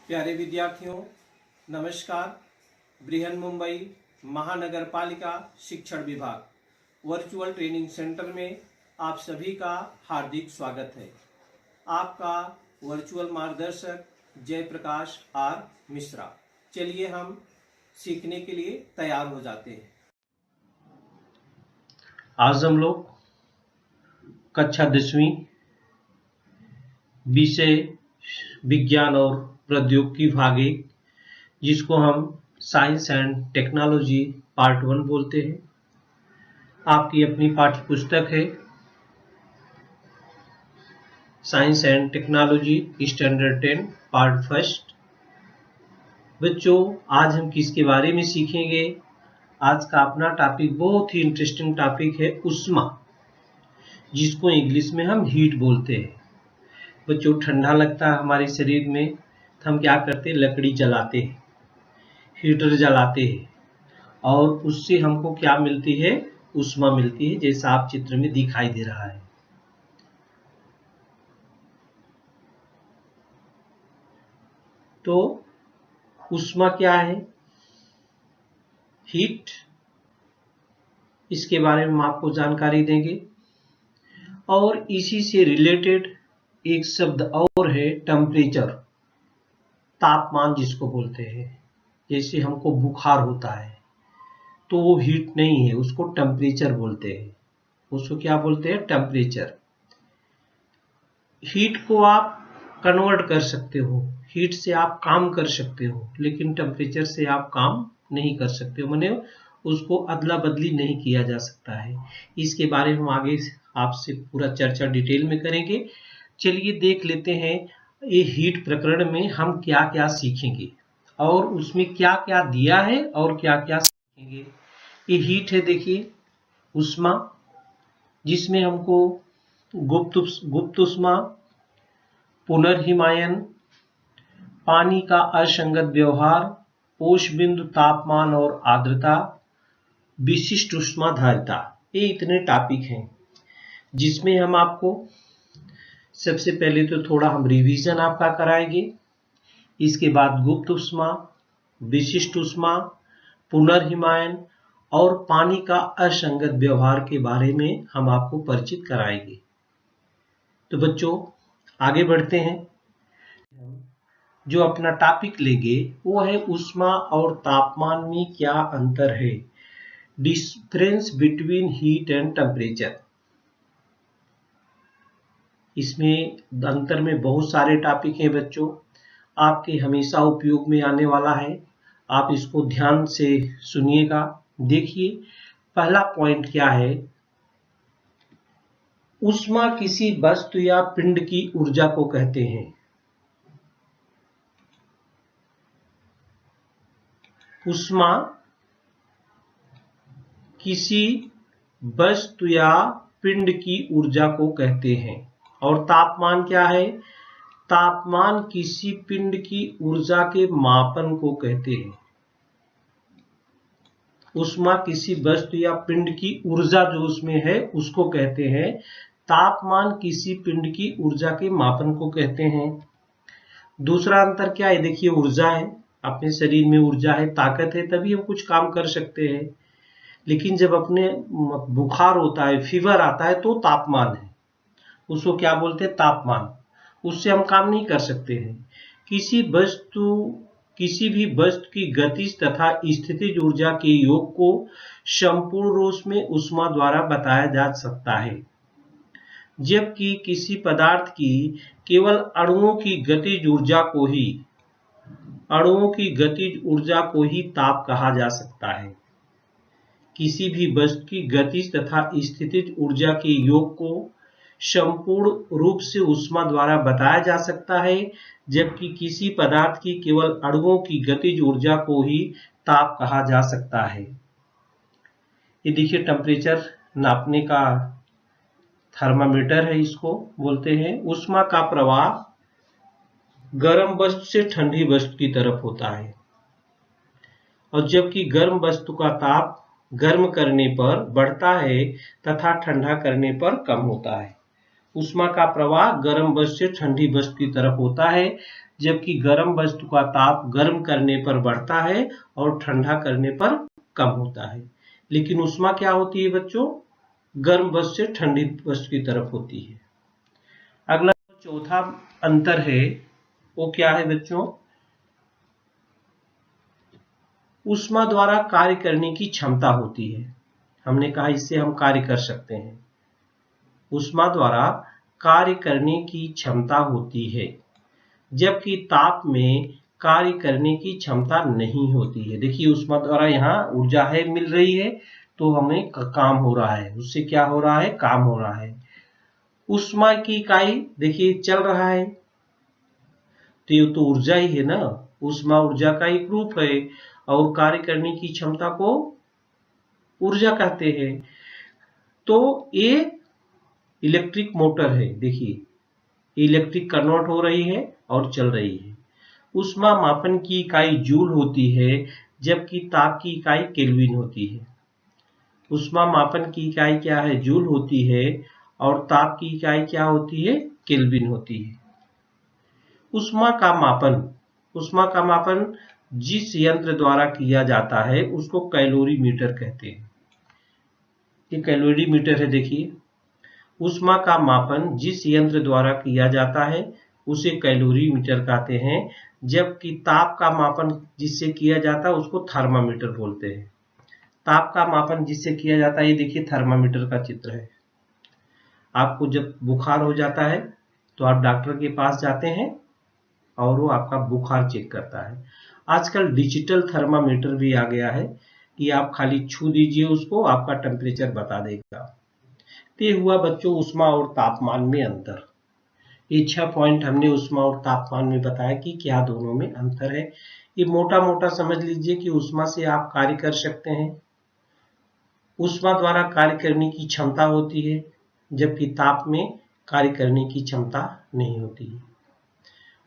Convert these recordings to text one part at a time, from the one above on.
प्यारे विद्यार्थियों, नमस्कार। बृहन मुंबई महानगर पालिका शिक्षण विभाग वर्चुअल ट्रेनिंग सेंटर में आप सभी का हार्दिक स्वागत है। आपका वर्चुअल मार्गदर्शक जयप्रकाश आर मिश्रा। चलिए हम सीखने के लिए तैयार हो जाते हैं। आज हम लोग कक्षा 10वीं विषय विज्ञान और प्रौद्योगिकी भाग 1, जिसको हम साइंस एंड टेक्नोलॉजी पार्ट 1 बोलते हैं, आपकी अपनी पाठ्य पुस्तक है science and technology standard 10 part 1। बच्चों, आज हम किसके बारे में सीखेंगे? आज का अपना टॉपिक बहुत ही इंटरेस्टिंग टॉपिक है ऊष्मा, जिसको इंग्लिश में हम हीट बोलते हैं। बच्चों, ठंडा लगता है हमारे शरीर में तो हम क्या करते हैं? लकड़ी जलाते हैं, हीटर जलाते हैं और उससे हमको क्या मिलती है? ऊष्मा मिलती है, जैसा आप चित्र में दिखाई दे रहा है। तो ऊष्मा क्या है? हीट, इसके बारे में हम आपको जानकारी देंगे। और इसी से रिलेटेड एक शब्द और है टेम्परेचर, तापमान जिसको बोलते हैं। जैसे हमको बुखार होता है तो वो हीट नहीं है, उसको टेम्परेचर बोलते हैं। उसको क्या बोलते हैं? टेम्परेचर। हीट को आप कन्वर्ट कर सकते हो, हीट से आप काम कर सकते हो, लेकिन टेम्परेचर से आप काम नहीं कर सकते हो, माने उसको अदला बदली नहीं किया जा सकता है। इसके बारे में हम आगे आपसे पूरा चर्चा डिटेल में करेंगे। चलिए देख लेते हैं ये हीट प्रकरण में हम क्या क्या सीखेंगे और उसमें क्या क्या दिया है और क्या क्या सीखेंगे। ये हीट है, देखिए ऊष्मा, जिसमें हमको गुप्त ऊष्मा, पुनर्हिमायन, पानी का असंगत व्यवहार, ओश बिंदु तापमान और आर्द्रता, विशिष्ट ऊष्माधारिता, ये इतने टॉपिक हैं जिसमें हम आपको सबसे पहले तो थोड़ा हम रिवीजन आपका कराएंगे। इसके बाद गुप्त ऊष्मा, विशिष्ट ऊष्मा, पुनर्हिमायन और पानी का असंगत व्यवहार के बारे में हम आपको परिचित कराएंगे। तो बच्चों, आगे बढ़ते हैं। जो अपना टॉपिक लेंगे वो है ऊष्मा और तापमान में क्या अंतर है, difference between heat and temperature. इसमें अंतर में बहुत सारे टॉपिक हैं बच्चों, आपके हमेशा उपयोग में आने वाला है। आप इसको ध्यान से सुनिएगा। देखिए पहला पॉइंट क्या है? ऊष्मा किसी वस्तु या पिंड की ऊर्जा को कहते हैं। ऊष्मा किसी वस्तु या पिंड की ऊर्जा को कहते हैं। और तापमान क्या है? तापमान किसी पिंड की ऊर्जा के मापन को कहते हैं। ऊष्मा किसी वस्तु या पिंड की ऊर्जा जो उसमें है उसको कहते हैं। तापमान किसी पिंड की ऊर्जा के मापन को कहते हैं। दूसरा अंतर क्या है? देखिए ऊर्जा है, अपने शरीर में ऊर्जा है, ताकत है, तभी हम कुछ काम कर सकते हैं। लेकिन जब अपने बुखार होता है, फीवर आता है, तो तापमान है, उसको क्या बोलते हैं? तापमान। उससे हम काम नहीं कर सकते हैं। किसी भी वस्तु की गतिज तथा स्थितिज ऊर्जा के योग को संपूर्ण रूप में ऊष्मा द्वारा बताया जा सकता है, जबकि किसी पदार्थ की केवल अणुओं की गतिज ऊर्जा को ही ताप कहा जा सकता है। किसी भी वस्तु की गतिज तथा स्थितिज ऊर्जा के योग को संपूर्ण रूप से ऊष्मा द्वारा बताया जा सकता है, जबकि किसी पदार्थ की केवल अणुओं की गतिज ऊर्जा को ही ताप कहा जा सकता है। ये देखिए टेम्परेचर नापने का थर्मामीटर है, इसको बोलते हैं। ऊष्मा का प्रवाह गर्म वस्तु से ठंडी वस्तु की तरफ होता है, और जबकि गर्म वस्तु का ताप गर्म करने पर बढ़ता है तथा ठंडा करने पर कम होता है। ऊष्मा का प्रवाह गर्म वस्तु से ठंडी वस्तु की तरफ होता है, जबकि गर्म वस्तु का ताप गर्म करने पर बढ़ता है और ठंडा करने पर कम होता है। लेकिन ऊष्मा क्या होती है बच्चों? गर्म वस्तु से ठंडी वस्तु की तरफ होती है। अगला चौथा अंतर है वो क्या है बच्चों? ऊष्मा द्वारा कार्य करने की क्षमता होती है। हमने कहा इससे हम कार्य कर सकते हैं। ऊष्मा द्वारा कार्य करने की क्षमता होती है, जबकि ताप में कार्य करने की क्षमता नहीं होती है। देखिए ऊष्मा द्वारा यहाँ ऊर्जा है मिल रही है तो हमें काम हो रहा है, उससे क्या हो रहा है? काम हो रहा है। ऊष्मा की इकाई देखिए चल रहा है तो ये तो ऊर्जा ही है ना, ऊष्मा ऊर्जा का एक रूप है और कार्य करने की क्षमता को ऊर्जा कहते हैं। तो ये इलेक्ट्रिक मोटर है, देखिए इलेक्ट्रिक कन्वर्ट हो रही है और चल रही है। ऊष्मा मापन की इकाई जूल होती है, जबकि ताप की इकाई केल्विन होती है। ऊष्मा मापन की इकाई क्या है? जूल होती है और ताप की इकाई क्या होती है? केल्विन होती है। ऊष्मा का मापन जिस यंत्र द्वारा किया जाता है उसको कैलोरीमीटर कहते हैं। ये कैलोरीमीटर है, देखिए ऊष्मा का मापन जिस यंत्र द्वारा किया जाता है उसे कैलोरीमीटर कहते हैं, जबकि ताप का मापन जिससे किया जाता है उसको थर्मामीटर बोलते हैं। ताप का मापन जिससे किया जाता है, ये देखिए थर्मामीटर का चित्र है। आपको जब बुखार हो जाता है तो आप डॉक्टर के पास जाते हैं और वो आपका बुखार चेक करता है। आजकल डिजिटल थर्मामीटर भी आ गया है कि आप खाली छू दीजिए उसको, आपका टेम्परेचर बता देगा। ये हुआ बच्चों ऊष्मा और तापमान में अंतर। ये 6 पॉइंट हमने ऊष्मा और तापमान में बताया कि क्या दोनों में अंतर है। ये मोटा मोटा समझ लीजिए कि ऊष्मा से आप कार्य कर सकते हैं, ऊष्मा द्वारा कार्य करने की क्षमता होती है, जबकि ताप में कार्य करने की क्षमता नहीं होती है।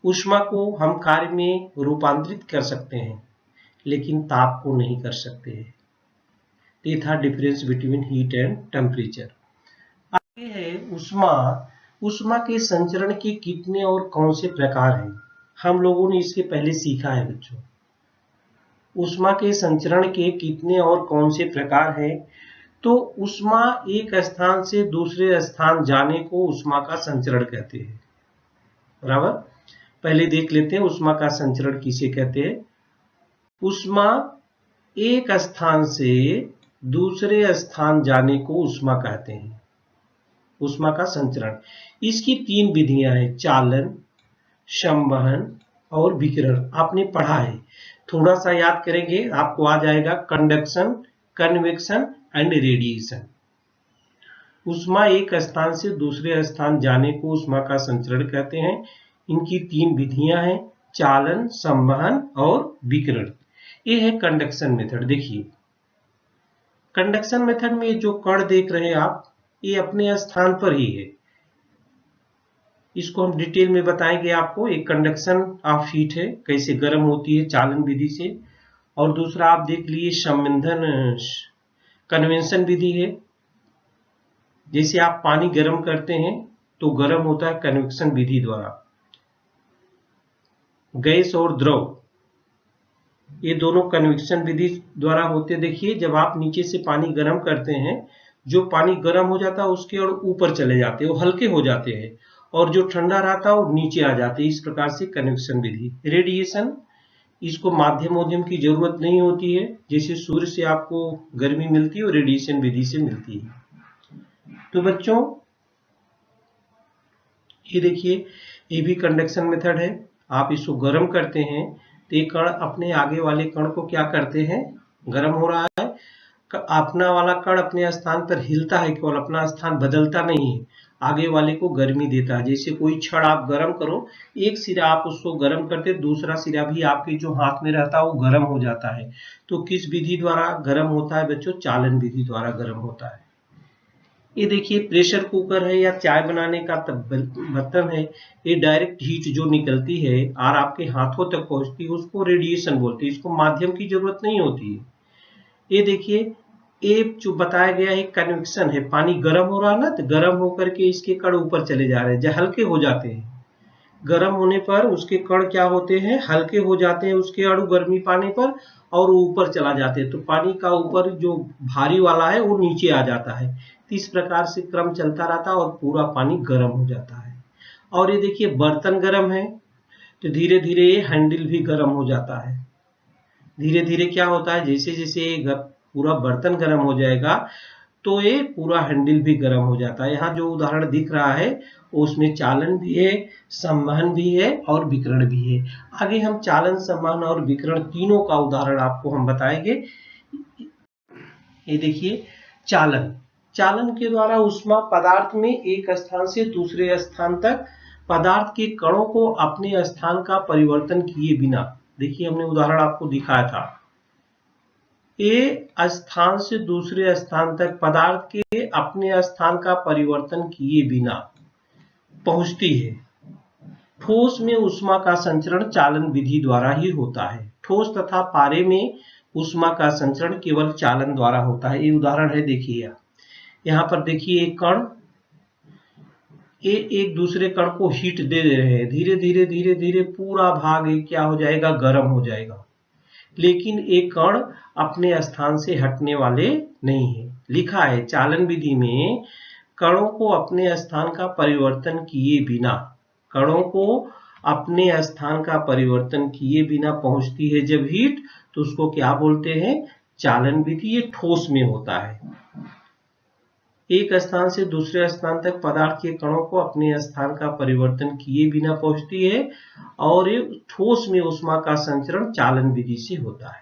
ऊष्मा को हम कार्य में रूपांतरित कर सकते हैं, लेकिन ताप को नहीं कर सकते हैं। ये था difference between heat and temperature. आगे है ऊष्मा। ऊष्मा के संचरण के कितने और कौन से प्रकार हैं? हम लोगों ने इसके पहले सीखा है बच्चों। ऊष्मा के संचरण के कितने और कौन से प्रकार हैं? तो ऊष्मा एक स्थान से दूसरे स्थान जाने को ऊष्मा का संचरण कहते हैं। बराबर, पहले देख लेते हैं ऊष्मा का संचरण किसे कहते हैं। ऊष्मा एक स्थान से दूसरे स्थान जाने को ऊष्मा कहते हैं। ऊष्मा का संचरण, इसकी 3 विधियां हैं, चालन, संवहन और विकिरण। आपने पढ़ा है, थोड़ा सा याद करेंगे आपको आ जाएगा। Conduction, convection and radiation. ऊष्मा एक स्थान से दूसरे स्थान जाने को ऊष्मा का संचरण कहते हैं। इनकी 3 विधियां हैं, चालन, संवहन और विकिरण। ये है कंडक्शन मेथड। देखिए कंडक्शन मेथड में जो कण देख रहे हैं आप, ये अपने स्थान पर ही है। इसको हम डिटेल में बताएंगे आपको। एक कंडक्शन ऑफ हीट है, कैसे गर्म होती है चालन विधि से, और दूसरा आप देख लिए संवेदन कन्वेंशन विधि है। जैसे आप पानी गर्म करते हैं तो गर्म होता है कन्वेक्शन विधि द्वारा। गैस और द्रव, ये दोनों कन्वेक्शन विधि द्वारा होते। देखिए जब आप नीचे से पानी गर्म करते हैं, जो पानी गर्म हो जाता है उसके और ऊपर चले जाते हैं, वो हल्के हो जाते हैं, और जो ठंडा रहता है वो नीचे आ जाते हैं। इस प्रकार से कन्वेक्शन विधि। रेडिएशन, इसको माध्यम की जरूरत नहीं होती है। जैसे सूर्य से आपको गर्मी मिलती है, वो रेडिएशन विधि से मिलती है। तो बच्चों ये देखिए, ये भी कंडक्शन मेथड है। आप इसको गर्म करते हैं तो ये कण अपने आगे वाले कण को क्या करते हैं, गर्म हो रहा है, अपना वाला कण अपने स्थान पर हिलता है, केवल अपना स्थान बदलता नहीं है, आगे वाले को गर्मी देता है। जैसे कोई छड़ आप गर्म करो, एक सिरा आप उसको गर्म करते, दूसरा सिरा भी आपके जो हाथ में रहता है वो गर्म हो जाता है। तो किस विधि द्वारा गर्म होता है बच्चों? चालन विधि द्वारा गर्म होता है। ये देखिए प्रेशर कुकर है या चाय बनाने का बर्तन है, ये डायरेक्ट हीट जो निकलती है और आपके हाथों तक पहुंचती है उसको रेडिएशन बोलते हैं। इसको माध्यम की जरूरत नहीं होती है। ये देखिए, ये जो बताया गया है कन्वेक्शन है, पानी गर्म हो रहा है ना, तो गर्म होकर के इसके कण ऊपर चले जा रहे हैं, हल्के हो जाते हैं। गर्म होने पर उसके कण क्या होते हैं, हल्के हो जाते हैं, उसके अणु गर्मी पाने पर और ऊपर चला जाते हैं। तो पानी का ऊपर जो भारी वाला है वो नीचे आ जाता है। तो इस प्रकार से क्रम चलता रहता है और पूरा पानी गर्म हो जाता है। और ये देखिए बर्तन गर्म है तो धीरे धीरे ये हैंडल भी गर्म हो जाता है। धीरे धीरे क्या होता है, जैसे जैसे पूरा बर्तन गर्म हो जाएगा तो ये पूरा हैंडल भी गर्म हो जाता है। यहाँ जो उदाहरण दिख रहा है उसमें चालन भी है, संवहन भी है और विकिरण भी है। आगे हम चालन, संवहन और विकिरण तीनों का उदाहरण आपको हम बताएंगे। ये देखिए चालन। चालन के द्वारा ऊष्मा पदार्थ में एक स्थान से दूसरे स्थान तक पदार्थ के कणों को अपने स्थान का परिवर्तन किए बिना, देखिए हमने उदाहरण आपको दिखाया था, एक स्थान से दूसरे स्थान तक पदार्थ के अपने स्थान का परिवर्तन किए बिना पहुंचती है। ठोस में ऊष्मा का संचरण चालन विधि द्वारा ही होता है। ठोस तथा पारे में ऊष्मा का संचरण केवल चालन द्वारा होता है। ये उदाहरण है, देखिए यहाँ पर देखिए एक कण, ये एक दूसरे कण को हीट दे रहे हैं। धीरे धीरे धीरे धीरे पूरा भाग क्या हो जाएगा, गर्म हो जाएगा। लेकिन एक कण अपने स्थान से हटने वाले नहीं है। लिखा है चालन विधि में कणों को अपने स्थान का परिवर्तन किए बिना, कणों को अपने स्थान का परिवर्तन किए बिना पहुंचती है जब हीट, तो उसको क्या बोलते हैं, चालन विधि। ये ठोस में होता है। एक स्थान से दूसरे स्थान तक पदार्थ के कणों को अपने स्थान का परिवर्तन किए बिना पहुंचती है और ये ठोस में ऊष्मा का संचरण चालन विधि से होता है।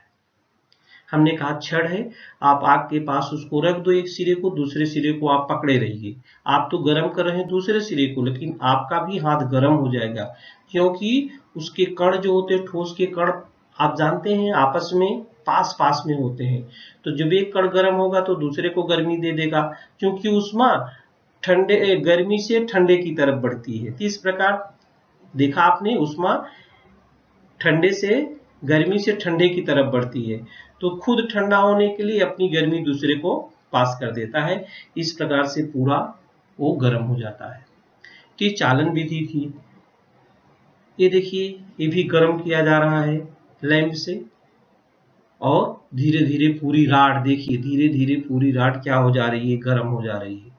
हमने कहा छड़ है, आप आग के पास उसको रख दो, एक सिरे को, दूसरे सिरे को आप पकड़े रहिए। आप तो गर्म कर रहे हैं दूसरे सिरे को, लेकिन आपका भी हाथ गर्म हो जाएगा, क्योंकि उसके कण जो होते हैं, ठोस के कण आप जानते हैं आपस में पास पास में होते हैं। तो जब एक कण गर्म होगा तो दूसरे को गर्मी दे देगा, क्योंकि ऊष्मा ठंडे गर्मी से ठंडे की तरफ बढ़ती है। इस प्रकार देखा आपने, ऊष्मा ठंडे से गर्मी से ठंडे की तरफ बढ़ती है, तो खुद ठंडा होने के लिए अपनी गर्मी दूसरे को पास कर देता है। इस प्रकार से पूरा वो गर्म हो जाता है। तो ये चालन विधि थी। ये देखिए ये भी गर्म किया जा रहा है लैंप से, और धीरे धीरे पूरी राड, देखिए धीरे धीरे पूरी राड क्या हो जा रही है, गर्म हो जा रही है।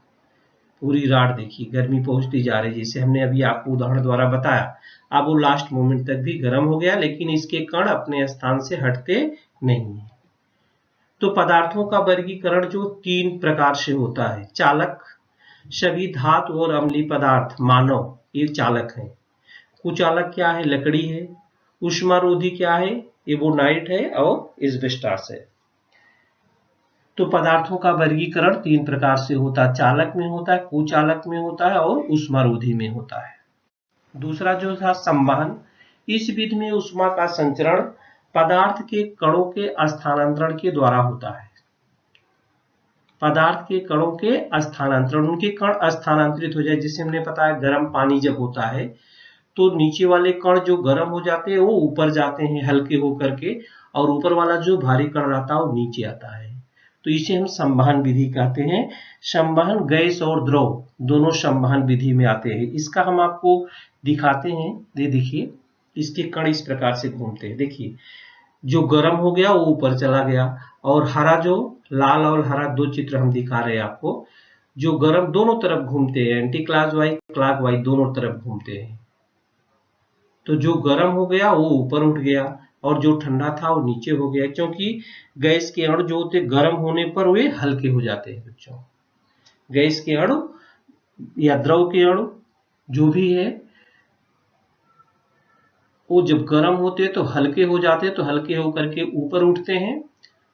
पूरी राड देखिए गर्मी पहुंचती जा रही है, जैसे हमने अभी आपको उदाहरण द्वारा बताया। अब वो लास्ट मोमेंट तक भी गर्म हो गया, लेकिन इसके कण अपने स्थान से हटते नहीं है। तो पदार्थों का वर्गीकरण जो 3 प्रकार से होता है। चालक, सभी धातु और अम्लीय पदार्थ मानव ये चालक हैं। कुचालक क्या है, लकड़ी है। ऊष्मारोधी क्या है, एबोनाइट है और एस्बेस्टॉस है। तो पदार्थों का वर्गीकरण 3 प्रकार से होता है। चालक में होता है, कुचालक में होता है और ऊष्मारोधी में होता है। दूसरा जो था संवहन। इस विधि में ऊष्मा का संचरण पदार्थ के कणों के स्थानांतरण के द्वारा होता है। पदार्थ के कणों के स्थानांतरण, उनके कण स्थानांतरित हो जाए। जैसे हमने बताया गर्म पानी जब होता है तो नीचे वाले कण जो गर्म हो जाते हैं वो ऊपर जाते हैं हल्के होकर के, और ऊपर वाला जो भारी कण रहता है वो नीचे आता है। तो इसे हम संवहन विधि कहते हैं। संवहन गैस और द्रव दोनों संवहन विधि में आते हैं। इसका हम आपको दिखाते हैं। ये देखिए इसके कण इस प्रकार से घूमते हैं। देखिए जो गर्म हो गया वो ऊपर चला गया, और हरा, जो लाल और हरा 2 चित्र हम दिखा रहे हैं आपको, जो गर्म दोनों तरफ घूमते हैं, एंटी क्लॉकवाइज क्लॉकवाइज दोनों तरफ घूमते हैं। तो जो गर्म हो गया वो ऊपर उठ गया और जो ठंडा था वो नीचे हो गया, क्योंकि गैस के अणु जो होते गर्म होने पर वे हल्के हो जाते हैं। बच्चों गैस के अणु या द्रव के अणु जो भी है वो जब गर्म होते हैं तो हल्के हो जाते हैं, तो हल्के होकर के ऊपर उठते हैं,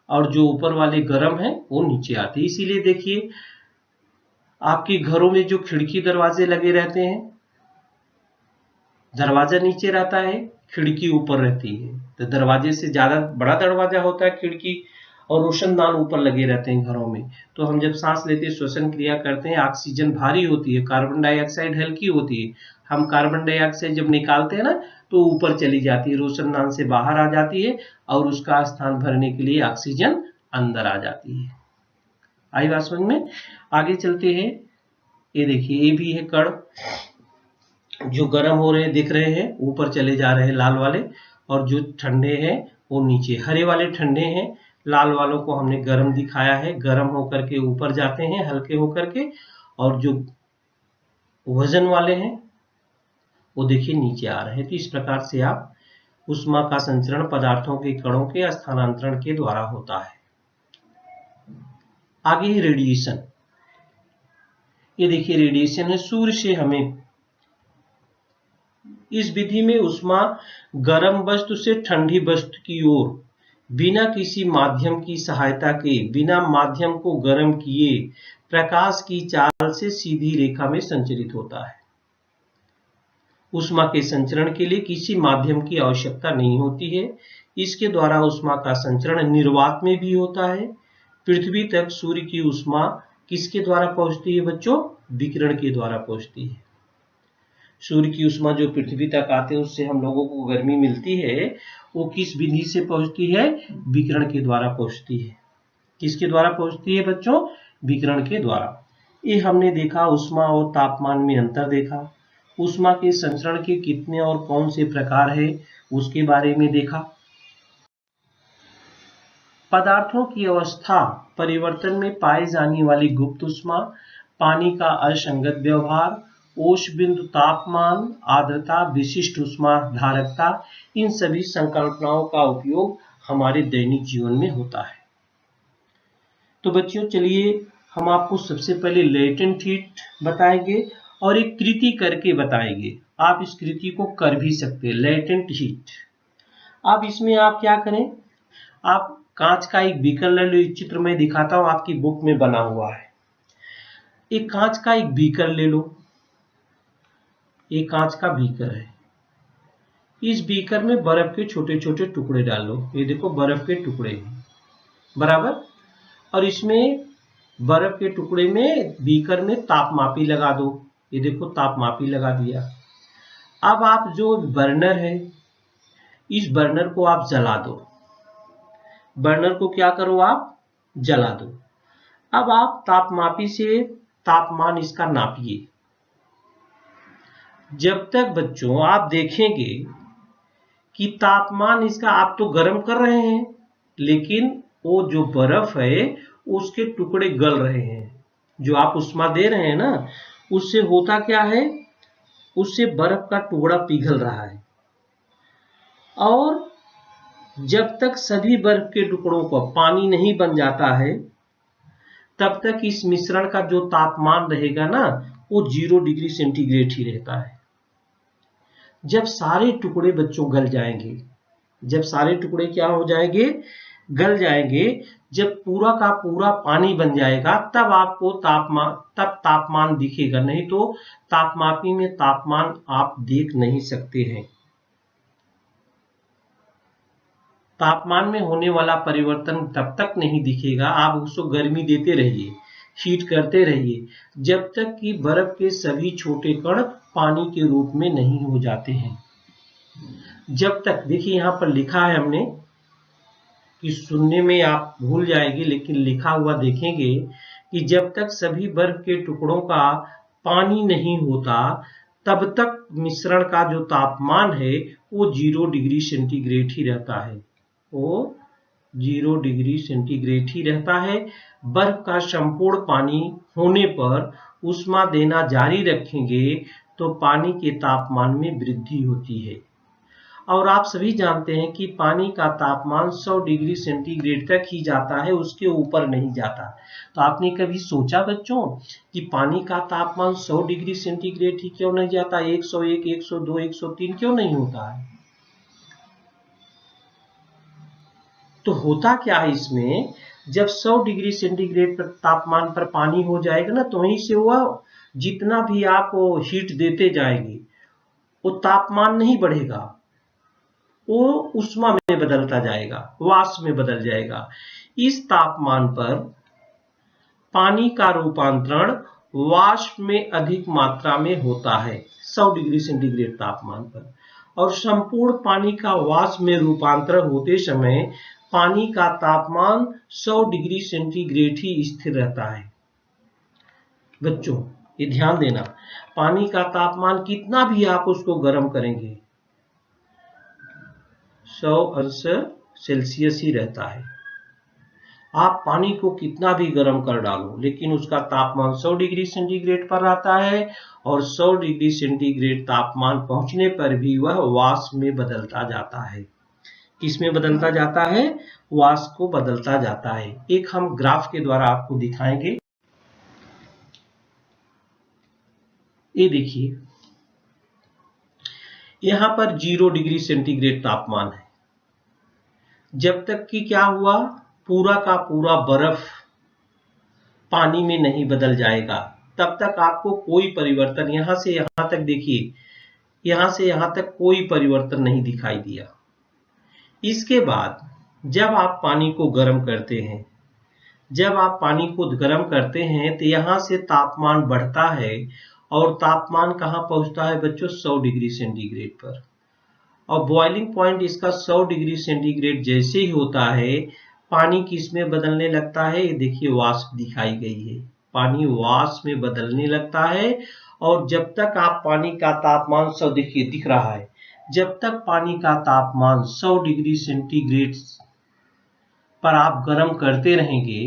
और जो ऊपर वाले गर्म हैं वो नीचे आते हैं। इसीलिए देखिए आपके घरों में जो खिड़की दरवाजे लगे रहते हैं, दरवाजा नीचे रहता है, खिड़की ऊपर रहती है। तो दरवाजे से ज्यादा बड़ा दरवाजा होता है खिड़की, और रोशनदान ऊपर लगे रहते हैं घरों में। तो हम जब सांस लेते हैं, श्वसन क्रिया करते हैं, ऑक्सीजन भारी होती है, कार्बन डाइऑक्साइड हल्की होती है। हम कार्बन डाइऑक्साइड जब निकालते हैं ना तो ऊपर चली जाती है, रोशनदान से बाहर आ जाती है, और उसका स्थान भरने के लिए ऑक्सीजन अंदर आ जाती है। आई बात समझ में? आगे चलते हैं। ये देखिए ये भी है कण, जो गर्म हो रहे दिख रहे हैं ऊपर चले जा रहे हैं लाल वाले, और जो ठंडे हैं वो नीचे। हरे वाले ठंडे हैं, लाल वालों को हमने गर्म दिखाया है, गर्म होकर के ऊपर जाते हैं हल्के होकर के, और जो वजन वाले हैं वो देखिए नीचे आ रहे हैं। तो इस प्रकार से आप ऊष्मा का संचरण पदार्थों के कणों के स्थानांतरण के द्वारा होता है। आगे ही रेडिएशन, ये देखिए रेडिएशन है सूर्य से हमें। इस विधि में ऊष्मा गर्म वस्तु से ठंडी वस्तु की ओर बिना किसी माध्यम की सहायता के, बिना माध्यम को गर्म किए प्रकाश की चाल से सीधी रेखा में संचरित होता है। ऊष्मा के संचरण के लिए किसी माध्यम की आवश्यकता नहीं होती है। इसके द्वारा ऊष्मा का संचरण निर्वात में भी होता है। पृथ्वी तक सूर्य की ऊष्मा किसके द्वारा पहुंचती है बच्चों? विकिरण के द्वारा पहुंचती है। सूर्य की ऊष्मा जो पृथ्वी तक आते हैं उससे हम लोगों को गर्मी मिलती है, वो किस विधि से पहुंचती है? विकिरण के द्वारा पहुंचती है। किसके द्वारा पहुंचती है बच्चों? विकिरण के द्वारा। ये हमने देखा ऊष्मा और तापमान में अंतर देखा। ऊष्मा के संचरण के कितने और कौन से प्रकार है उसके बारे में देखा। पदार्थों की अवस्था परिवर्तन में पाए जाने वाली गुप्त ऊष्मा, पानी का असंगत व्यवहार, ओश बिंदु तापमान, आर्द्रता, विशिष्ट ऊष्मा धारकता, इन सभी संकल्पनाओं का उपयोग हमारे दैनिक जीवन में होता है। तो बच्चों चलिए हम आपको सबसे पहले लेटेंट हीट बताएंगे और एक कृति करके बताएंगे। आप इस कृति को कर भी सकते हैं, लेटेंट हीट। अब इसमें आप क्या करें, आप कांच का एक बीकर ले लो। एक चित्र में दिखाता हूं, आपकी बुक में बना हुआ है। एक कांच का एक बीकर ले लो। ये कांच का बीकर है। इस बीकर में बर्फ के छोटे छोटे टुकड़े डालो। ये देखो बर्फ के टुकड़े हैं, बराबर। और इसमें बर्फ के टुकड़े में बीकर में तापमापी लगा दो। ये देखो तापमापी लगा दिया। अब आप जो बर्नर है, इस बर्नर को आप जला दो। बर्नर को क्या करो, आप जला दो। अब आप तापमापी से तापमान इसका नापिए। जब तक बच्चों आप देखेंगे कि तापमान इसका, आप तो गर्म कर रहे हैं लेकिन वो जो बर्फ है उसके टुकड़े गल रहे हैं। जो आप ऊष्मा दे रहे हैं ना, उससे होता क्या है, उससे बर्फ का टुकड़ा पिघल रहा है। और जब तक सभी बर्फ के टुकड़ों को पानी नहीं बन जाता है, तब तक इस मिश्रण का जो तापमान रहेगा ना, वो 0 डिग्री सेंटीग्रेड ही रहता है। जब सारे टुकड़े बच्चों गल जाएंगे, जब सारे टुकड़े क्या हो जाएंगे, गल जाएंगे, जब पूरा का पूरा पानी बन जाएगा, तब आपको तापमान दिखेगा। नहीं तो तापमापी में तापमान आप देख नहीं सकते हैं। तापमान में होने वाला परिवर्तन तब तक नहीं दिखेगा, आप उसको गर्मी देते रहिए, हीट करते रहिए, जब तक कि बर्फ के सभी छोटे कण पानी के रूप में नहीं हो जाते हैं। जब तक, देखिए यहां पर लिखा है हमने कि सुनने में आप भूल जाएंगे, लेकिन लिखा हुआ देखेंगे कि जब तक सभी बर्फ के टुकड़ों का पानी नहीं होता, तब तक मिश्रण का जो तापमान है वो 0 डिग्री सेंटीग्रेड ही रहता है। वो 0 डिग्री सेंटीग्रेड ही रहता है। बर्फ का संपूर्ण पानी होने पर ऊष्मा देना जारी रखेंगे तो पानी के तापमान में वृद्धि होती है। और आप सभी जानते हैं कि पानी का तापमान 100 डिग्री सेंटीग्रेड तक ही जाता है, उसके ऊपर नहीं जाता। तो आपने कभी सोचा बच्चों कि पानी का तापमान 100 डिग्री सेंटीग्रेड ही क्यों नहीं जाता, 101, 102, 103 क्यों नहीं होता है? तो होता क्या है इसमें, जब 100 डिग्री सेंटीग्रेड पर तापमान पर पानी हो जाएगा ना, तो वहीं से वह जितना भी आप हीट देते जाएंगे वो तापमान नहीं बढ़ेगा, वो ऊष्मा में बदलता जाएगा, वाष्प में बदल जाएगा। इस तापमान पर पानी का रूपांतरण वाष्प में अधिक मात्रा में होता है 100 डिग्री सेंटीग्रेड तापमान पर। और संपूर्ण पानी का वाष्प में रूपांतरण होते समय पानी का तापमान 100 डिग्री सेंटीग्रेड ही स्थिर रहता है। बच्चों ये ध्यान देना, पानी का तापमान कितना भी आप उसको गर्म करेंगे 100 अंश सेल्सियस ही रहता है। आप पानी को कितना भी गर्म कर डालो लेकिन उसका तापमान 100 डिग्री सेंटीग्रेड पर आता है, और 100 डिग्री सेंटीग्रेड तापमान पहुंचने पर भी वह वाष्प में बदलता जाता है। किस में बदलता जाता है? वाष्प को बदलता जाता है। एक हम ग्राफ के द्वारा आपको दिखाएंगे। ये देखिए, यहां पर 0 डिग्री सेंटीग्रेड तापमान है। जब तक कि क्या हुआ, पूरा का पूरा बर्फ पानी में नहीं बदल जाएगा, तब तक आपको कोई परिवर्तन, यहां से यहां तक देखिए, यहां से यहां तक कोई परिवर्तन नहीं दिखाई दिया। इसके बाद जब आप पानी को गर्म करते हैं, जब आप पानी को गर्म करते हैं तो यहां से तापमान बढ़ता है, और तापमान कहां पहुंचता है बच्चों? 100 डिग्री सेंटीग्रेड पर। और बॉइलिंग पॉइंट इसका 100 डिग्री सेंटीग्रेड जैसे ही होता है, पानी किस में बदलने लगता है? ये देखिए, वाष्प दिखाई गई है, पानी वाष्प में बदलने लगता है। और जब तक आप पानी का तापमान 100, देखिए दिख रहा है, जब तक पानी का तापमान 100 डिग्री सेंटीग्रेड पर आप गर्म करते रहेंगे,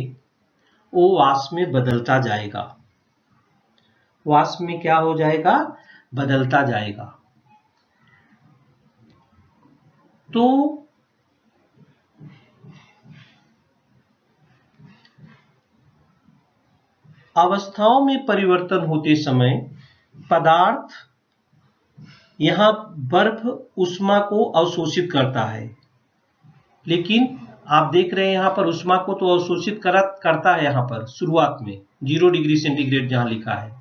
वो वाष्प में बदलता जाएगा। वाष्प में क्या हो जाएगा? बदलता जाएगा। तो अवस्थाओं में परिवर्तन होते समय पदार्थ, यहां बर्फ ऊष्मा को अवशोषित करता है, लेकिन आप देख रहे हैं यहां पर ऊष्मा को तो अवशोषित करता है यहां पर शुरुआत में 0 डिग्री सेंटीग्रेड जहां लिखा है,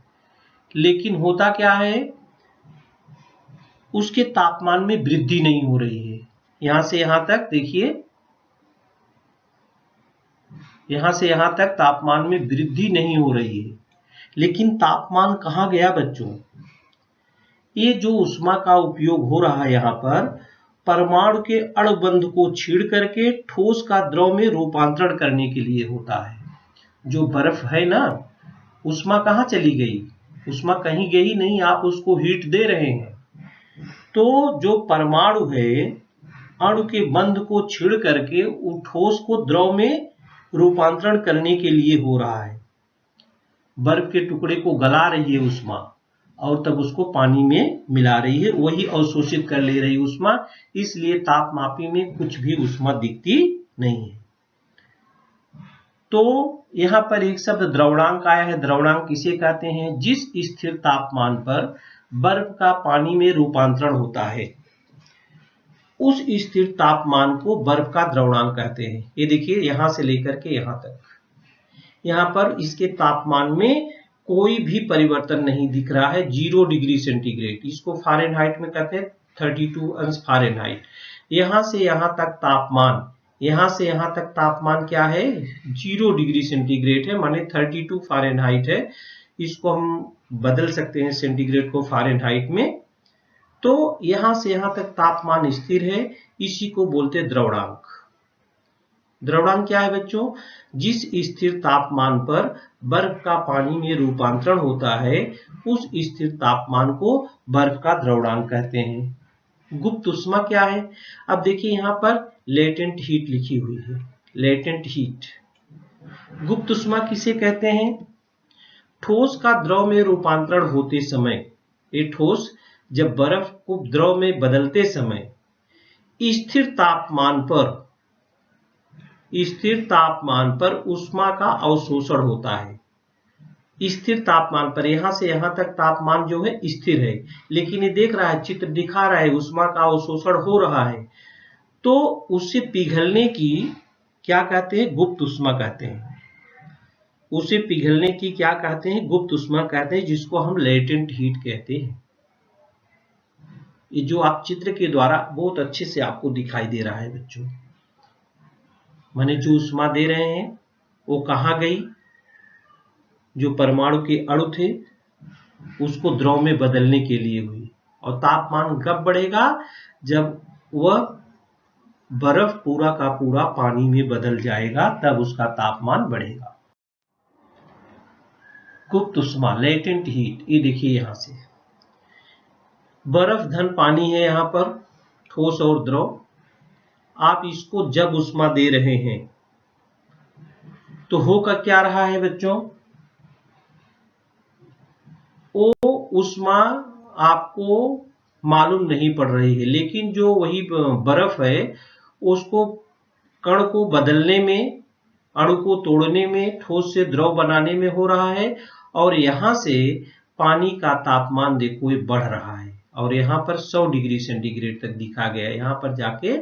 लेकिन होता क्या है, उसके तापमान में वृद्धि नहीं हो रही है। यहां से यहां तक देखिए, यहां से यहां तक तापमान में वृद्धि नहीं हो रही है, लेकिन तापमान कहां गया बच्चों? ये जो ऊष्मा का उपयोग हो रहा है यहां पर, परमाणु के अणुबंध को छीड़ करके ठोस का द्रव में रूपांतरण करने के लिए होता है। जो बर्फ है ना, ऊष्मा कहां चली गई? ऊष्मा कहीं गई नहीं, आप उसको हीट दे रहे हैं। तो जो परमाणु है, अणु के बंध को छीड़ करके उस ठोस को द्रव में रूपांतरण करने के लिए हो रहा है। बर्फ के टुकड़े को गला रही है ऊष्मा, और तब उसको पानी में मिला रही है, वही अवशोषित कर ले रही ऊष्मा, इसलिए तापमापी में कुछ भी ऊष्मा दिखती नहीं है। तो यहां पर एक शब्द द्रवणांक आया है। द्रवणांक किसे कहते हैं? जिस स्थिर तापमान पर बर्फ का पानी में रूपांतरण होता है, उस स्थिर तापमान को बर्फ का द्रवणांक कहते हैं। ये देखिए, यहां से लेकर के यहां तक, यहां पर इसके तापमान में कोई भी परिवर्तन नहीं दिख रहा है, 0 डिग्री सेंटीग्रेड। इसको फ़ारेनहाइट में कहते हैं 32 अंश फ़ारेनहाइट। यहां से यहां तक तापमान, यहां से यहां तक तापमान क्या है? 0 डिग्री सेंटीग्रेड है, माने 32 फ़ारेनहाइट है। इसको हम बदल सकते हैं सेंटीग्रेड को फ़ारेनहाइट में। तो यहां से यहां तक तापमान स्थिर है, इसी को बोलते हैं द्रवणांक। द्रवणांक क्या है बच्चों? जिस स्थिर तापमान पर बर्फ का पानी में रूपांतरण होता है, उस स्थिर तापमान को बर्फ का द्रवणांक कहते हैं। गुप्त ऊष्मा क्या है? अब देखिए, यहां पर लेटेंट हीट लिखी हुई है, लेटेंट हीट। गुप्त ऊष्मा किसे कहते हैं? ठोस का द्रव में रूपांतरण होते समय, ये ठोस जब बर्फ को द्रव में बदलते समय स्थिर तापमान पर ऊष्मा का अवशोषण होता है। स्थिर तापमान पर, यहां से यहां तक तापमान जो है स्थिर है, लेकिन ये देख रहा है, चित्र दिखा रहा है, ऊष्मा का अवशोषण हो रहा है। तो उसे पिघलने की क्या कहते हैं? गुप्त ऊष्मा कहते हैं। उसे पिघलने की क्या कहते हैं? गुप्त ऊष्मा कहते हैं, जिसको हम लेटेंट हीट कहते हैं। ये जो आप चित्र के द्वारा बहुत अच्छे से आपको दिखाई दे रहा है बच्चों, माने जो ऊष्मा दे रहे हैं वो कहां गई? जो परमाणु के अणु थे उसको द्रव में बदलने के लिए हुई। और तापमान कब बढ़ेगा? जब वह बर्फ पूरा का पूरा पानी में बदल जाएगा, तब उसका तापमान बढ़ेगा। गुप्त उष्मा, लेटेंट हीट। ये देखिए यहां से बर्फ धन पानी है, यहां पर ठोस और द्रव। आप इसको जब उष्मा दे रहे हैं तो होकर क्या रहा है बच्चों, वो उष्मा आपको मालूम नहीं पड़ रही है, लेकिन जो वही बर्फ है उसको कण को बदलने में, अणु को तोड़ने में, ठोस से द्रव बनाने में हो रहा है। और यहां से पानी का तापमान देखो ये बढ़ रहा है और यहाँ पर 100 डिग्री सेंटीग्रेड तक दिखा गया है। यहाँ पर जाके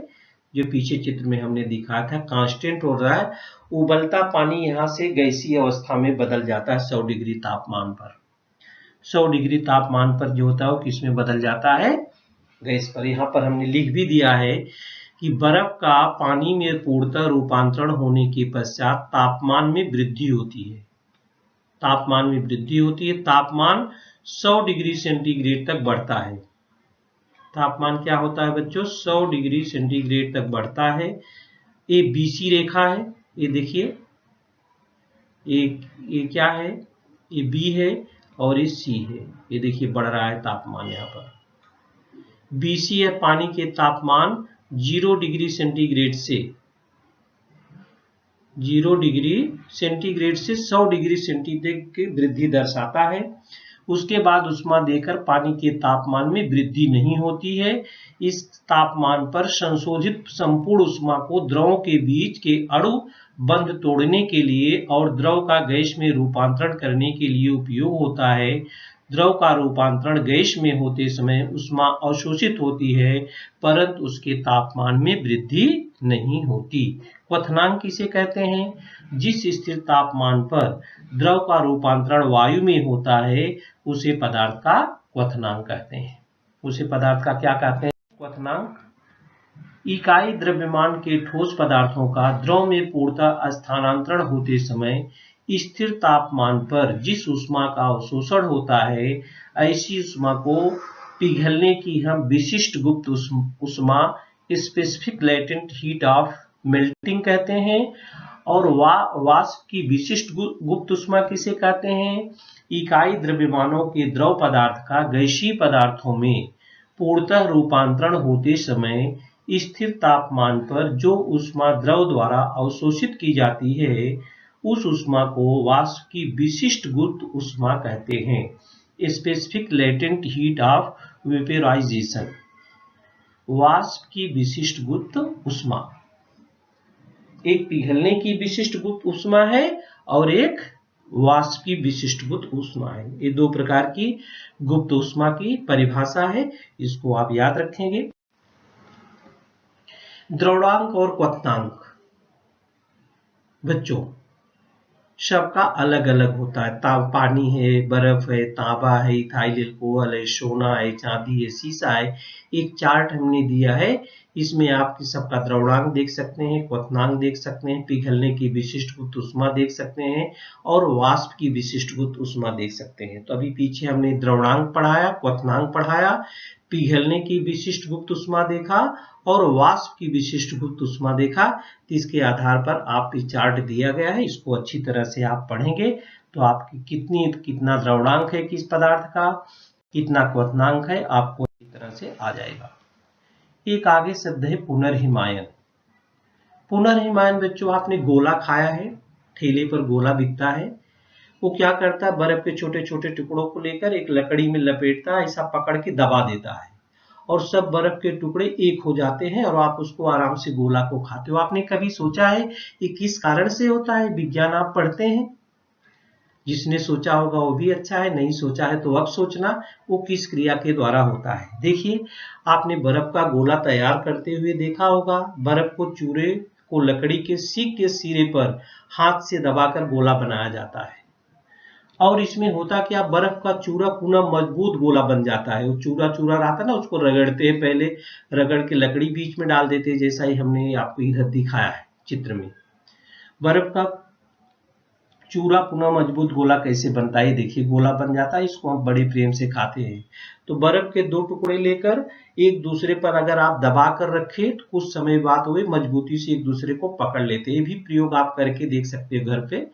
जो पीछे चित्र में हमने दिखाया था कांस्टेंट हो रहा है, उबलता पानी यहाँ से गैसीय अवस्था में बदल जाता है 100 डिग्री तापमान पर। 100 डिग्री तापमान पर जो होता है वो किसमें बदल जाता है, गैस पर। यहाँ पर हमने लिख भी दिया है कि बर्फ का पानी में पूर्णतः रूपांतरण होने के पश्चात तापमान में वृद्धि होती है। तापमान में वृद्धि होती है, तापमान 100 डिग्री सेंटीग्रेड तक बढ़ता है। तापमान क्या होता है बच्चों, 100 डिग्री सेंटीग्रेड तक बढ़ता है। ये बीसी रेखा है, ये देखिए ये क्या है, ये बी है और ये सी है। ये देखिए बढ़ रहा है तापमान। यहाँ पर बीसी है पानी के तापमान 0 डिग्री सेंटीग्रेड से 0 डिग्री सेंटीग्रेड से 100 डिग्री सेंटीग्रेड की वृद्धि दर्शाता है। उसके बाद उष्मा देकर पानी के तापमान में वृद्धि नहीं होती है। इस तापमान पर संशोधित संपूर्ण उष्मा को द्रवों के बीच के अणु बंध तोड़ने के लिए और द्रव का गैस में रूपांतरण करने के लिए उपयोग होता है। द्रव का रूपांतरण गैस में होते समय उष्मा अवशोषित होती है, परंतु उसके तापमान में वृद्धि नहीं होती। क्वथनांक किसे कहते हैं, जिस स्थिर तापमान पर द्रव का रूपांतरण वायु में होता है उसे पदार्थ का क्वथनांक कहते हैं। उसे पदार्थ का क्या कहते हैं, क्वथनांक। इकाई द्रव्यमान के ठोस पदार्थों का द्रव में पूर्णतः स्थानांतरण होते समय स्थिर तापमान पर जिस उष्मा का अवशोषण होता है, ऐसी उष्मा को पिघलने की हम विशिष्ट गुप्त उष्मा, specific latent heat of melting कहते हैं। और वाष्प की विशिष्ट गुप्त उष्मा किसे कहते हैं, इकाई द्रव्यमानों के द्रव पदार्थ का गैसीय पदार्थों में पूर्णतः रूपांतरण होते समय स्थिर तापमान पर जो उष्मा द्रव द्वारा अवशोषित की जाती है, उस उष्मा को वाष्प की विशिष्ट गुप्त उष्मा कहते हैं। Specific latent heat of vaporisation, वाष्प की विशिष्ट गुप्त उष्मा। एक पिघलने की विशिष्ट गुप्त उष्मा है और एक वाष्प की विशिष्ट गुप्त उष्मा है। ये दो प्रकार की गुप्त उष्मा की परिभाषा है, इसको आप याद रखेंगे। द्रवणांक और क्वथनांक बच्चों सबका अलग अलग होता है। पानी है, बर्फ है, तांबा है, इथाइल अल्कोहल है, सोना है, चांदी है, शीशा है। एक चार्ट हमने दिया है, इसमें आप सबका द्रवणांक देख सकते हैं, क्वथनांक देख सकते हैं, पिघलने की विशिष्ट गुप्त उष्मा देख सकते हैं और वाष्प की विशिष्ट गुप्त उष्मा देख सकते हैं। तो अभी पीछे हमने द्रवणांक पढ़ाया, क्वथनांक पढ़ाया, पिघलने की विशिष्ट गुप्त उष्मा देखा और वाष्प की विशिष्ट गुप्त उष्मा देखा। तो इसके आधार पर आप चार्ट दिया गया है, इसको अच्छी तरह से आप पढ़ेंगे तो आपकी कितना द्रवणांक है किस पदार्थ का, कितना क्वथनांक है, आपको अच्छी तरह से आ जाएगा। एक आगे शब्द है पुनर्हिमायन। पुनर्हिमायन बच्चों आपने गोला खाया है, ठेले पर गोला बिकता है। वो क्या करता है, बर्फ के छोटे छोटे टुकड़ों को लेकर एक लकड़ी में लपेटता है, ऐसा पकड़ के दबा देता है और सब बर्फ के टुकड़े एक हो जाते हैं और आप उसको आराम से गोला को खाते हो। आपने कभी सोचा है ये किस कारण से होता है? विज्ञान आप पढ़ते हैं, जिसने सोचा होगा वो भी अच्छा है, नहीं सोचा है तो अब सोचना वो किस क्रिया के द्वारा होता है। देखिए आपने बर्फ का गोला तैयार करते हुए देखा होगा, बर्फ को चूरे को लकड़ी के सीक के सिरे पर हाथ से दबाकर गोला बनाया जाता है और इसमें होता क्या, बर्फ का चूरा पुनः मजबूत गोला बन जाता है। वो चूरा चूरा रहता है ना, उसको रगड़ते हैं, पहले रगड़ के लकड़ी बीच में डाल देते हैं, जैसा ही हमने आपको इधर दिखाया है चित्र में। बर्फ का चूरा पुनः मजबूत गोला कैसे बनता है, देखिए गोला बन जाता है, इसको हम बड़े प्रेम से खाते हैं। तो बर्फ के दो टुकड़े लेकर एक दूसरे पर अगर आप दबा कर रखे तो कुछ समय बाद वे मजबूती से एक दूसरे को पकड़ लेते हैं। ये भी प्रयोग आप करके देख सकते हैं घर पे,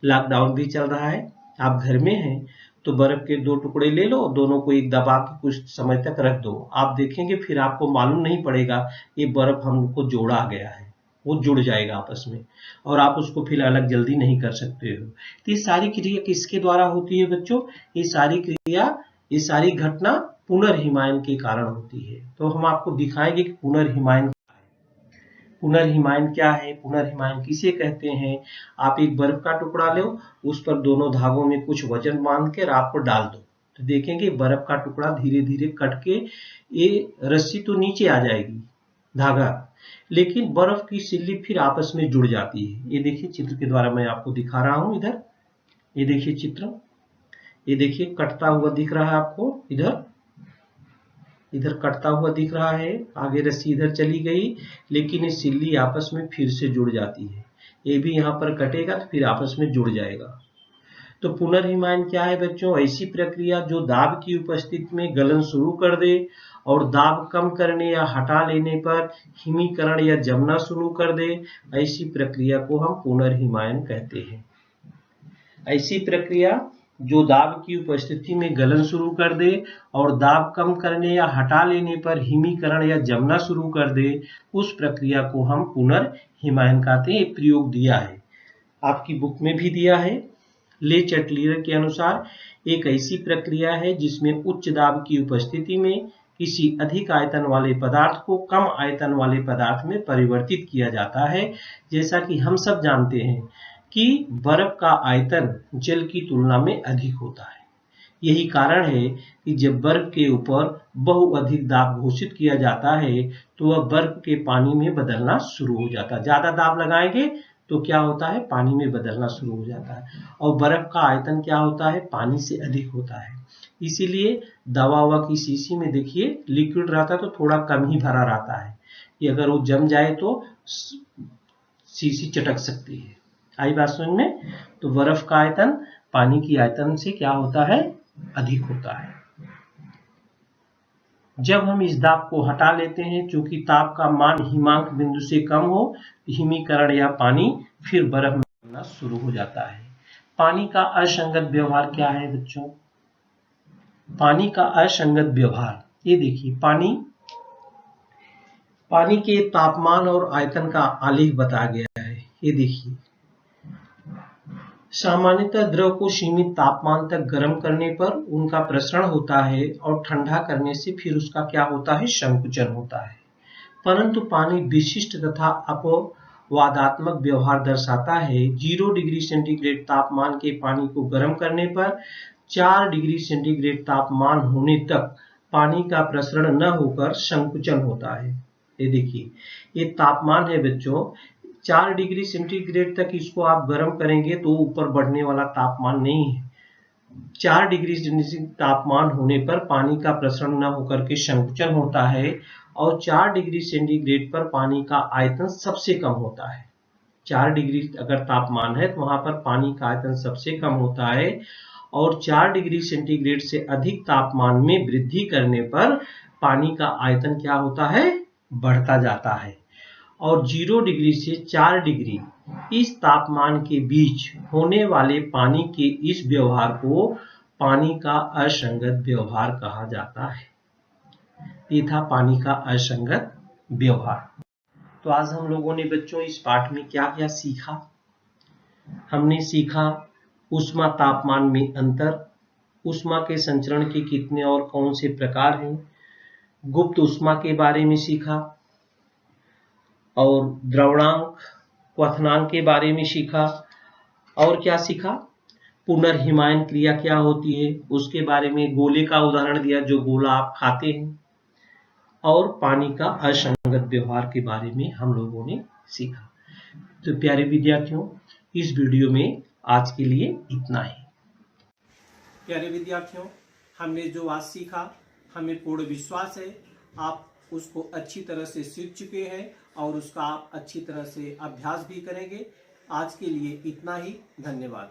लॉकडाउन भी चल रहा है आप घर में हैं तो बर्फ के 2 टुकड़े ले लो, दोनों को एक दबा के कुछ समय तक रख दो। आप देखेंगे फिर आपको मालूम नहीं पड़ेगा ये बर्फ हमको जोड़ा गया है, वो जुड़ जाएगा आपस में और आप उसको फिर अलग जल्दी नहीं कर सकते हो। तो ये सारी क्रिया किसके द्वारा होती है बच्चों? ये सारी क्रिया, ये सारी घटना पुनर्हिमायन के कारण होती है। तो हम आपको दिखाएंगे कि पुनर्हिमायन क्या है, पुनर्हिमायन किसे कहते हैं। आप एक बर्फ का टुकड़ा लो, उस पर दोनों धागों में कुछ वजन बांध कर आपको डाल दो, तो देखेंगे बर्फ का टुकड़ा धीरे धीरे कट के ये रस्सी तो नीचे आ जाएगी, धागा, लेकिन बर्फ की सिल्ली फिर आपस में जुड़ जाती है। ये देखिए चित्र के द्वारा मैं आपको दिखा रहा हूं। इधर ये देखिए चित्र, ये देखिए कटता हुआ दिख रहा है आपको, इधर कटता हुआ दिख रहा है, आगे रस्सी इधर चली गई, लेकिन ये सिल्ली आपस में फिर से जुड़ जाती है। ये भी यहाँ पर कटेगा तो फिर आपस में जुड़ जाएगा। तो पुनर्हिमायन क्या है बच्चों? ऐसी प्रक्रिया जो दाब की उपस्थिति में गलन शुरू कर दे और दाब कम करने या हटा लेने पर हिमीकरण या जमना शुरू कर दे, ऐसी प्रक्रिया को हम पुनर्हिमायन कहते हैं। ऐसी प्रक्रिया जो दाब की उपस्थिति में गलन शुरू कर दे और दाब कम करने या हटा लेने पर हिमीकरण या जमना शुरू कर दे, उस प्रक्रिया को हम पुनर्हिमायन कहते हैं। एक प्रयोग दिया है, आपकी बुक में भी दिया है। ले चटलीर के अनुसार एक ऐसी प्रक्रिया है जिसमें उच्च दाब की उपस्थिति में किसी अधिक आयतन वाले पदार्थ को कम आयतन वाले पदार्थ में परिवर्तित किया जाता है। जैसा कि हम सब जानते हैं कि बर्फ का आयतन जल की तुलना में अधिक होता है। यही कारण है कि जब बर्फ के ऊपर बहुअधिक दाब घोषित किया जाता है तो वह बर्फ के पानी में बदलना शुरू हो जाता है। ज्यादा दाब लगाएंगे तो क्या होता है? पानी में बदलना शुरू हो जाता है। और बर्फ का आयतन क्या होता है? पानी से अधिक होता है। इसीलिए दवा ववा की शीशी में देखिए लिक्विड रहता है तो थोड़ा कम ही भरा रहता है, कि अगर वो जम जाए तो शीशी चटक सकती है। आई बात समझ में? तो बर्फ का आयतन पानी की आयतन से क्या होता है? अधिक होता है। जब हम इस दाब को हटा लेते हैं, चूंकि ताप का मान हिमांक बिंदु से कम हो, हिमीकरण या पानी फिर बर्फ में बनना शुरू हो जाता है। पानी का असंगत व्यवहार क्या है बच्चों? पानी का असंगत व्यवहार, ये देखिए पानी के तापमान और आयतन का आलेख बताया गया है। ये देखिए, सामान्यतः द्रव को सीमित तापमान तक गर्म करने पर उनका प्रसरण होता है और ठंडा करने से फिर उसका क्या होता है? संकुचन होता है। परंतु पानी विशिष्ट तथा अपवादात्मक व्यवहार दर्शाता है। 0 डिग्री सेंटीग्रेड तापमान के पानी को गर्म करने पर 4 डिग्री सेंटीग्रेड तापमान होने तक पानी का प्रसरण न होकर संकुचन होता है। ये देखिए, ये तापमान है बच्चों, 4 डिग्री सेंटीग्रेड तक इसको आप गर्म करेंगे तो ऊपर बढ़ने वाला तापमान नहीं है। 4 डिग्री सेंटीग्रेड तापमान होने पर पानी का प्रसरण न होकर के संकुचन होता है और 4 डिग्री सेंटीग्रेड पर पानी का आयतन सबसे कम होता है। 4 डिग्री अगर तापमान है तो वहां पर पानी का आयतन सबसे कम होता है और 4 डिग्री सेंटीग्रेड से अधिक तापमान में वृद्धि करने पर पानी का आयतन क्या होता है? बढ़ता जाता है। और 0 डिग्री से 4 डिग्री इस तापमान के बीच होने वाले पानी के इस व्यवहार को पानी का असंगत व्यवहार कहा जाता है। ये था पानी का असंगत व्यवहार। तो आज हम लोगों ने बच्चों इस पाठ में क्या क्या सीखा? हमने सीखा ऊष्मा तापमान में अंतर, ऊष्मा के संचरण के कितने और कौन से प्रकार हैं, गुप्त ऊष्मा के बारे में सीखा और द्रवणांक क्वथनांक के बारे में सीखा। और क्या सीखा? पुनर्हिमायन क्रिया क्या होती है उसके बारे में गोले का उदाहरण दिया, जो गोला आप खाते हैं, और पानी का असंगत व्यवहार के बारे में हम लोगों ने सीखा। तो प्यारे विद्यार्थियों, इस वीडियो में आज के लिए इतना ही। प्यारे विद्यार्थियों, हमने जो आज सीखा, हमें पूर्ण विश्वास है आप उसको अच्छी तरह से सीख चुके हैं और उसका आप अच्छी तरह से अभ्यास भी करेंगे। आज के लिए इतना ही। धन्यवाद।